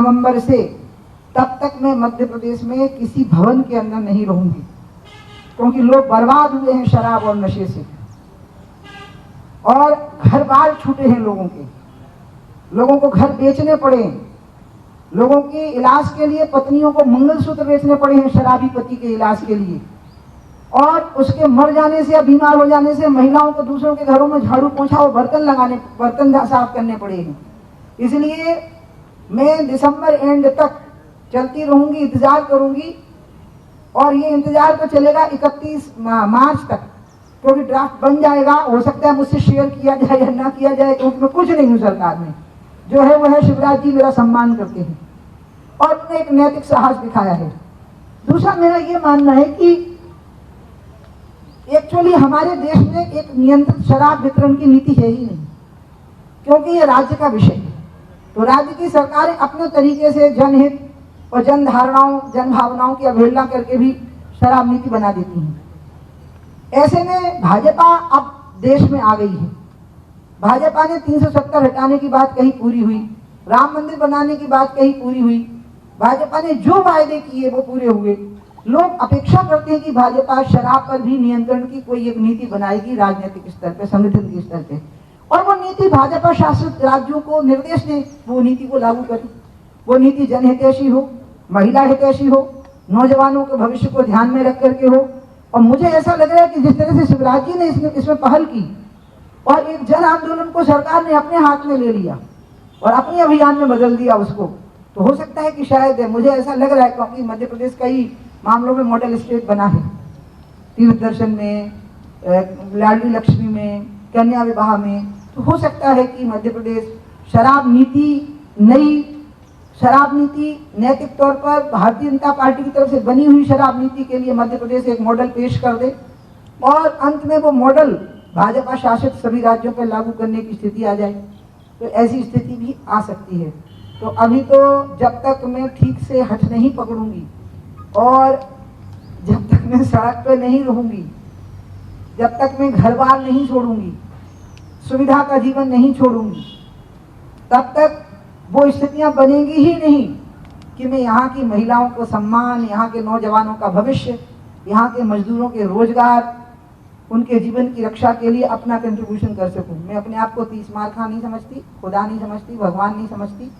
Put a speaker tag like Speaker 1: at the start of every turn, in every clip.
Speaker 1: नवंबर से तब तक मैं मध्य प्रदेश में किसी भवन के अंदर नहीं रहूंगी, क्योंकि लोग बर्बाद हुए हैं शराब और नशे से, और घर बार छूटे हैं लोगों के, लोगों को घर बेचने पड़े हैं, लोगों के इलाज के लिए पत्नियों को मंगलसूत्र बेचने पड़े हैं शराबी पति के इलाज के लिए, और उसके मर जाने से या बीमार हो जाने से महिलाओं को दूसरों के घरों में झाड़ू पोछा और बर्तन साफ करने पड़े हैं। इसलिए मैं दिसंबर एंड तक चलती रहूंगी, इंतजार करूंगी, और ये इंतजार तो चलेगा 31 मार्च तक, क्योंकि ड्राफ्ट बन जाएगा। हो सकता है मुझसे शेयर किया जाए या ना किया जाए, क्योंकि मैं कुछ नहीं हूँ सरकार में। जो है वो है शिवराज जी मेरा सम्मान करते हैं और उन्होंने एक नैतिक साहस दिखाया है। दूसरा मेरा ये मानना है कि एक्चुअली हमारे देश में एक नियंत्रित शराब वितरण की नीति है ही नहीं, क्योंकि ये राज्य का विषय है। तो राज्य की सरकारें अपने तरीके से जनहित और जन धारणाओं, जन भावनाओं की अवहेलना करके भी शराब नीति बना देती हैं। ऐसे में भाजपा अब देश में आ गई है। भाजपा ने 370 हटाने की बात कही, पूरी हुई। राम मंदिर बनाने की बात कही, पूरी हुई। भाजपा ने जो वायदे किए वो पूरे हुए। लोग अपेक्षा करते हैं कि भाजपा शराब पर भी नियंत्रण की कोई एक नीति बनाएगी राजनीतिक स्तर पे, संगठन के स्तर पे, और वो नीति भाजपा शासित राज्यों को निर्देश दे, वो नीति को लागू करें। वो नीति जनहितैषी हो, महिला हितैषी हो, नौजवानों के भविष्य को ध्यान में रख करके हो। और मुझे ऐसा लग रहा है कि जिस तरह से शिवराज जी ने इसमें पहल की और एक जन आंदोलन को सरकार ने अपने हाथ में ले लिया और अपने अभियान में बदल दिया उसको, तो हो सकता है कि शायद, मुझे ऐसा लग रहा है, क्योंकि मध्य प्रदेश कई मामलों में मॉडल स्टेट बना है, तीर्थ दर्शन में, लाडली लक्ष्मी में, कन्या विवाह में, तो हो सकता है कि मध्य प्रदेश शराब नीति, नई शराब नीति नैतिक तौर पर भारतीय जनता पार्टी की तरफ से बनी हुई शराब नीति के लिए मध्य प्रदेश एक मॉडल पेश कर दे, और अंत में वो मॉडल भाजपा शासित सभी राज्यों पर लागू करने की स्थिति आ जाए। तो ऐसी स्थिति भी आ सकती है। तो अभी तो जब तक मैं ठीक से हठ नहीं पकड़ूंगी और जब तक मैं सड़क पर नहीं रहूंगी, जब तक मैं घर बार नहीं छोड़ूंगी, सुविधा का जीवन नहीं छोड़ूंगी, तब तक वो स्थितियां बनेंगी ही नहीं कि मैं यहाँ की महिलाओं को सम्मान, यहाँ के नौजवानों का भविष्य, यहाँ के मजदूरों के रोजगार, उनके जीवन की रक्षा के लिए अपना कंट्रीब्यूशन कर सकूं। मैं अपने आप को 30 मार खा नहीं समझती, खुदा नहीं समझती, भगवान नहीं समझती,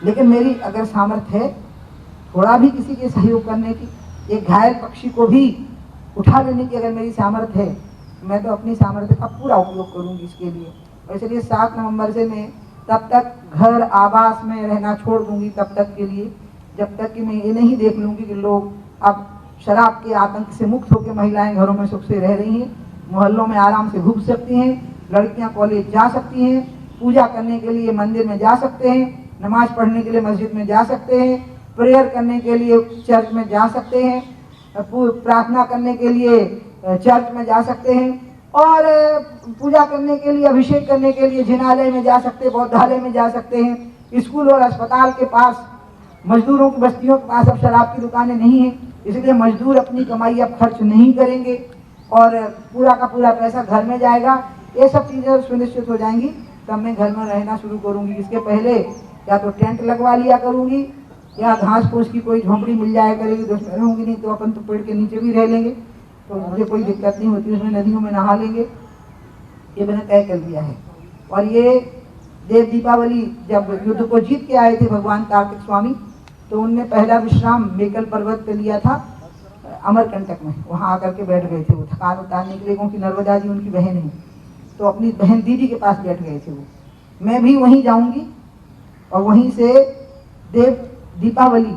Speaker 1: लेकिन मेरी अगर सामर्थ्य है थोड़ा भी किसी के सहयोग करने की, एक घायल पक्षी को भी उठा लेने की अगर मेरी सामर्थ्य है, मैं तो अपनी सामर्थ्य का पूरा उपयोग करूंगी इसके लिए। और इसलिए 7 नवंबर से मैं तब तक घर आवास में रहना छोड़ दूंगी, तब तक के लिए, जब तक कि मैं ये नहीं देख लूंगी कि लोग अब शराब के आतंक से मुक्त होकर महिलाएं घरों में सुख से रह रही हैं, मोहल्लों में आराम से घूम सकती हैं, लड़कियां कॉलेज जा सकती हैं, पूजा करने के लिए मंदिर में जा सकते हैं, नमाज पढ़ने के लिए मस्जिद में जा सकते हैं, प्रेयर करने के लिए चर्च में जा सकते हैं, प्रार्थना करने के लिए चर्च में जा सकते हैं, और पूजा करने के लिए, अभिषेक करने के लिए जिनालय में जा सकते हैं, बौद्धालय में जा सकते हैं। स्कूल और अस्पताल के पास, मजदूरों की बस्तियों के पास अब शराब की दुकानें नहीं हैं, इसलिए मजदूर अपनी कमाई अब खर्च नहीं करेंगे और पूरा का पूरा पैसा घर में जाएगा। ये सब चीज़ें सुनिश्चित हो जाएंगी, तब मैं घर में रहना शुरू करूंगी। इसके पहले या तो टेंट लगवा लिया करूंगी या घास फूस की कोई झोंपड़ी मिल जाया करेगी तो उसमें रहूंगी, नहीं तो अपन तो पेड़ के नीचे भी रह लेंगे, तो मुझे कोई दिक्कत नहीं होती, उसमें नदियों में नहा लेंगे। ये मैंने तय कर दिया है। और ये देव दीपावली जब युद्ध को जीत के आए थे भगवान कार्तिक स्वामी, तो उनने पहला विश्राम मेकल पर्वत पे लिया था अमरकंटक में, वहाँ आकर के बैठ गए थे वो थकान उतारने के लिए, क्योंकि नर्मदा जी उनकी बहन है, तो अपनी बहन दीदी के पास बैठ गए थे वो। मैं भी वहीं जाऊंगी और वहीं से देव दीपावली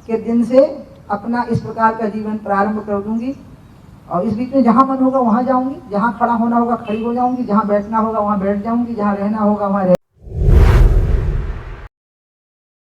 Speaker 1: के दिन से अपना इस प्रकार का जीवन प्रारंभ कर दूंगी। और इस बीच में जहाँ मन होगा वहाँ जाऊंगी, जहाँ खड़ा होना होगा खड़ी हो जाऊंगी, जहाँ बैठना होगा वहाँ बैठ जाऊंगी, जहाँ रहना होगा वहाँ